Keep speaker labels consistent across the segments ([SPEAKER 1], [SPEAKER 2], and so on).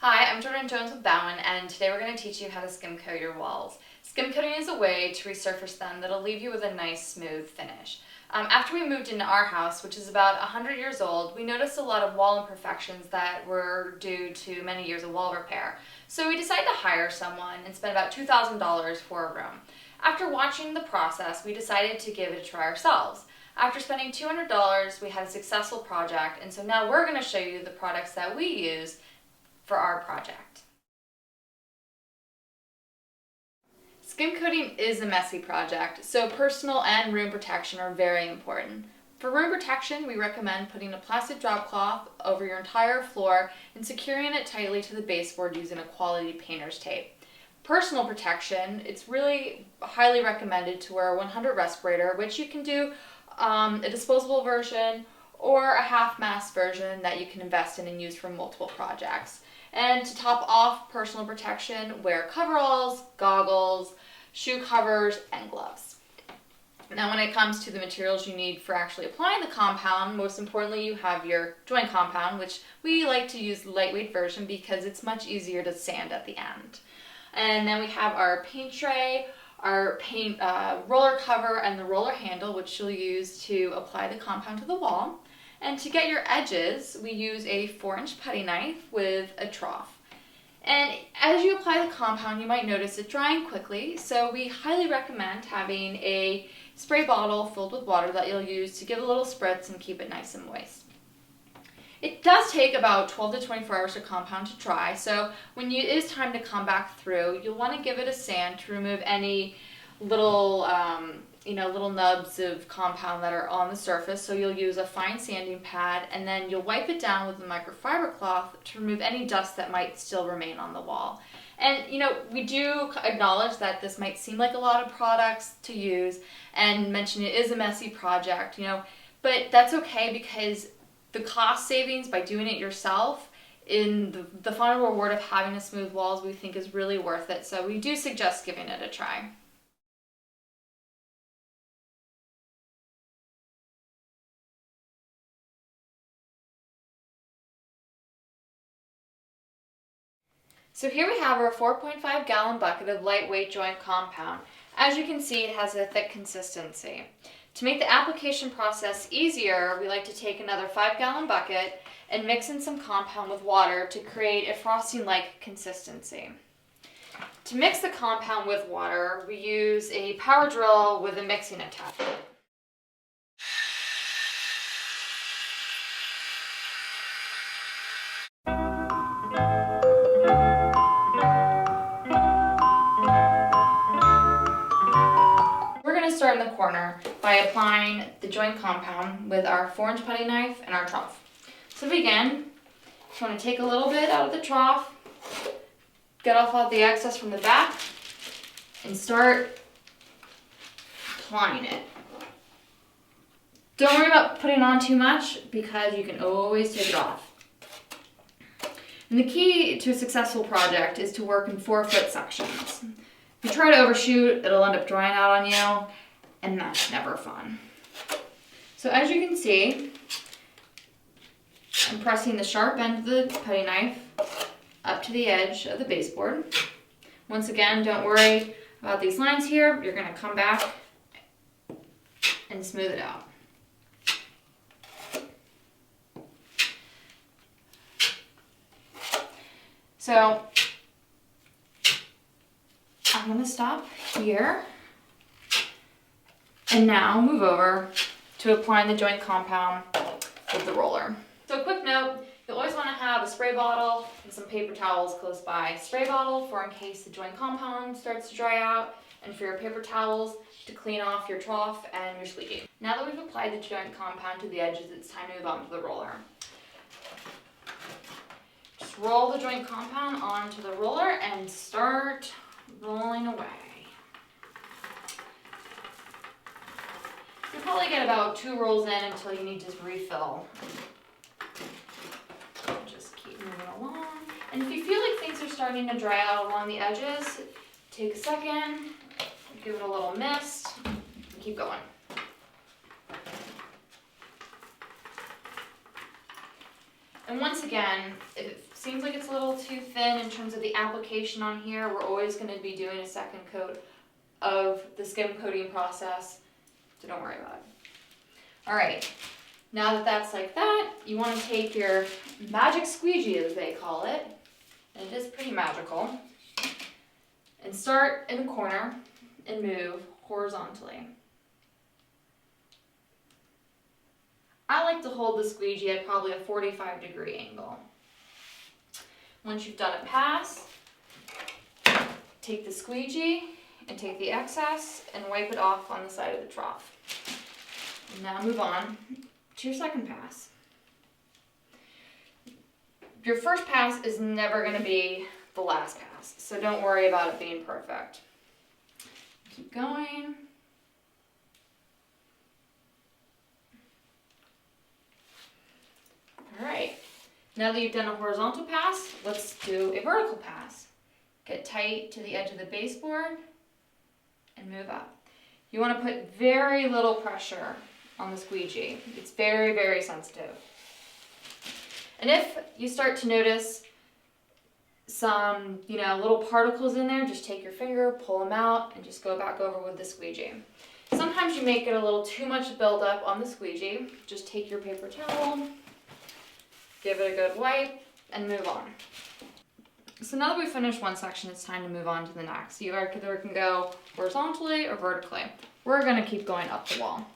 [SPEAKER 1] Hi, I'm Jordan Jones with Bowen, and today we're going to teach you how to skim coat your walls. Skim coating is a way to resurface them that'll leave you with a nice, smooth finish. After we moved into our house, which is about 100 years old, we noticed a lot of wall imperfections that were due to many years of wall repair. So we decided to hire someone and spend about $2,000 for a room. After watching the process, we decided to give it a try ourselves. After spending $200, we had a successful project, and so now we're going to show you the products that we use for our project. Skim coating is a messy project, so personal and room protection are very important. For room protection, we recommend putting a plastic drop cloth over your entire floor and securing it tightly to the baseboard using a quality painter's tape. Personal protection, it's really highly recommended to wear a 100 respirator, which you can do a disposable version or a half-mast version that you can invest in and use for multiple projects. And to top off personal protection, wear coveralls, goggles, shoe covers, and gloves. Now when it comes to the materials you need for actually applying the compound, most importantly you have your joint compound, which we like to use the lightweight version because it's much easier to sand at the end. And then we have our paint tray, our paint roller cover, and the roller handle, which you'll use to apply the compound to the wall. And to get your edges, we use a 4-inch putty knife with a trough. And as you apply the compound, you might notice it drying quickly, so we highly recommend having a spray bottle filled with water that you'll use to give a little spritz and keep it nice and moist. It does take about 12 to 24 hours for compound to dry, so when it is time to come back through, you'll want to give it a sand to remove any little little nubs of compound that are on the surface. So you'll use a fine sanding pad and then you'll wipe it down with a microfiber cloth to remove any dust that might still remain on the wall. And we do acknowledge that this might seem like a lot of products to use and mention it is a messy project, but that's okay because the cost savings by doing it yourself in the final reward of having a smooth walls we think is really worth it. So we do suggest giving it a try. So here we have our 4.5 gallon bucket of lightweight joint compound. As you can see, it has a thick consistency. To make the application process easier, we like to take another 5-gallon bucket and mix in some compound with water to create a frosting-like consistency. To mix the compound with water, we use a power drill with a mixing attachment. Start in the corner by applying the joint compound with our 4-inch putty knife and our trough. So to begin, you want to take a little bit out of the trough, get off all the excess from the back, and start applying it. Don't worry about putting on too much because you can always take it off. And the key to a successful project is to work in 4-foot sections. If you try to overshoot, it'll end up drying out on you, and that's never fun. So as you can see, I'm pressing the sharp end of the putty knife up to the edge of the baseboard. Once again, don't worry about these lines here. You're going to come back and smooth it out. So I'm going to stop here and now move over to applying the joint compound with the roller. So a quick note, you'll always want to have a spray bottle and some paper towels close by. Spray bottle for in case the joint compound starts to dry out, and for your paper towels to clean off your trough and your sleeve. Now that we've applied the joint compound to the edges, it's time to move on to the roller. Just roll the joint compound onto the roller and start rolling away. You'll probably get about 2 rolls in until you need to refill. Just keep moving along. And if you feel like things are starting to dry out along the edges, take a second, give it a little mist, and keep going. And once again, if it seems like it's a little too thin in terms of the application on here, we're always going to be doing a second coat of the skim coating process, so don't worry about it. All right, now that that's like that, you want to take your magic squeegee, as they call it, and it is pretty magical, and start in the corner and move horizontally. I like to hold the squeegee at probably a 45-degree angle. Once you've done a pass, take the squeegee and take the excess and wipe it off on the side of the trough. And now move on to your second pass. Your first pass is never going to be the last pass, so don't worry about it being perfect. Keep going. All right, now that you've done a horizontal pass, let's do a vertical pass. Get tight to the edge of the baseboard and move up. You want to put very little pressure on the squeegee. It's very, very sensitive. And if you start to notice some, little particles in there, just take your finger, pull them out, and just go back over with the squeegee. Sometimes you may get a little too much buildup on the squeegee. Just take your paper towel, give it a good wipe, and move on. So now that we've finished one section, it's time to move on to the next. You either can go horizontally or vertically. We're going to keep going up the wall.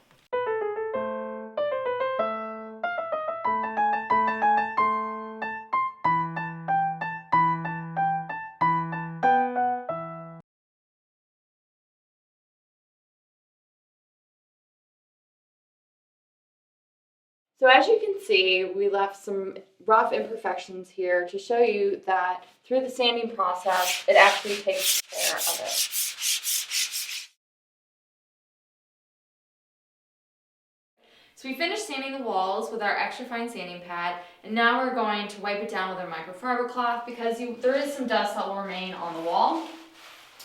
[SPEAKER 1] So as you can see, we left some rough imperfections here to show you that through the sanding process, it actually takes care of it. So we finished sanding the walls with our extra fine sanding pad, and now we're going to wipe it down with our microfiber cloth because there is some dust that will remain on the wall.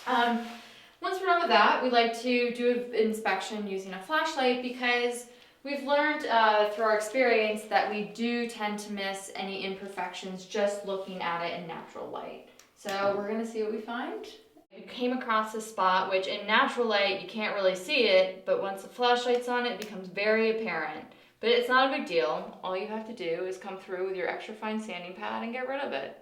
[SPEAKER 1] Once we're done with that, we like to do an inspection using a flashlight because we've learned through our experience that we do tend to miss any imperfections just looking at it in natural light. So we're going to see what we find. We came across this spot, which in natural light you can't really see it, but once the flashlight's on it becomes very apparent. But it's not a big deal. All you have to do is come through with your extra fine sanding pad and get rid of it.